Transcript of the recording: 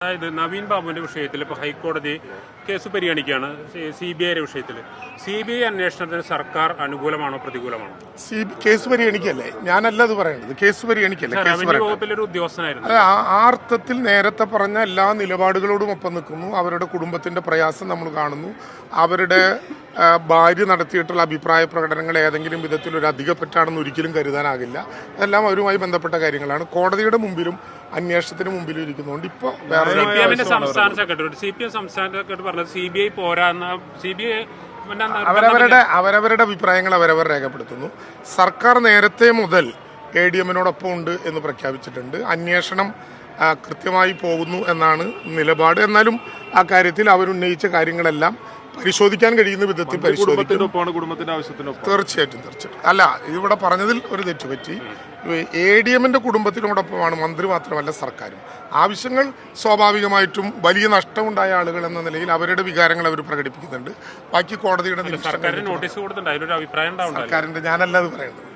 അതായത് നവീൻ ബാബുവിന്റെ വിഷയത്തിൽ ഇപ്പോൾ ഹൈക്കോടതി കേസ് പരിഗണിക്കുകയാണ്. CBI വിഷയത്തിൽ CBI അന്വേഷണത്തിന് സർക്കാർ അനുകൂലമാണോ പ്രതികൂലമാണോ? കേസ് പരിഗണിക്കല്ലേ, ഞാനല്ല അത് പറയേണ്ടത്. കേസ് പരിഗണിക്കല്ലേ, റവന്യൂ വകുപ്പിലൊരു ഉദ്യോഗസ്ഥനായിരുന്നു. അല്ല, ആ അർത്ഥത്തിൽ നേരത്തെ പറഞ്ഞ എല്ലാ നിലപാടുകളോടും ഒപ്പം നിൽക്കുന്നു. അവരുടെ കുടുംബത്തിന്റെ പ്രയാസം നമ്മൾ കാണുന്നു. അവരുടെ ഭാര്യ നടത്തിയിട്ടുള്ള അഭിപ്രായ പ്രകടനങ്ങൾ ഏതെങ്കിലും വിധത്തിൽ ഒരു അധികപ്പറ്റാണെന്ന് ഒരിക്കലും കരുതാനാകില്ല. അതെല്ലാം അവരുമായി ബന്ധപ്പെട്ട കാര്യങ്ങളാണ്. കോടതിയുടെ മുമ്പിലും അന്വേഷണത്തിന് മുമ്പിലും ഇരിക്കുന്നതുകൊണ്ട് ഇപ്പോൾ CPM സംസ്ഥാന സെക്രട്ടറി പറഞ്ഞത് CBI പോരാന്ന CBI അവരവരുടെ അഭിപ്രായങ്ങൾ അവരവർ രേഖപ്പെടുത്തുന്നു. സർക്കാർ നേരത്തെ മുതൽ ADM-നോടൊപ്പം ഉണ്ട് എന്ന് പ്രഖ്യാപിച്ചിട്ടുണ്ട്. അന്വേഷണം കൃത്യമായി പോകുന്നു എന്നാണ് നിലപാട്. എന്നാലും ആ കാര്യത്തിൽ അവരുന്നയിച്ച കാര്യങ്ങളെല്ലാം പരിശോധിക്കാൻ കഴിയുന്ന വിധത്തിൽ പരിശോധിക്കും. തീർച്ചയായിട്ടും. അല്ല, ഇവിടെ പറഞ്ഞതിൽ ഒരു തെറ്റുപറ്റി. ADM-ന്റെ കുടുംബത്തിനോടൊപ്പമാണ് മന്ത്രി മാത്രമല്ല സർക്കാരും. ആവശ്യങ്ങൾ സ്വാഭാവികമായിട്ടും വലിയ നഷ്ടമുണ്ടായ ആളുകൾ എന്ന നിലയിൽ അവരുടെ വികാരങ്ങൾ അവർ പ്രകടിപ്പിക്കുന്നുണ്ട്. ബാക്കി കോടതിയുടെ നോട്ടീസ് കൊടുത്തിട്ടുണ്ട്, അതിലൊരു അഭിപ്രായം സർക്കാരിന്റെ, ഞാനല്ല അത് പറയുന്നത്.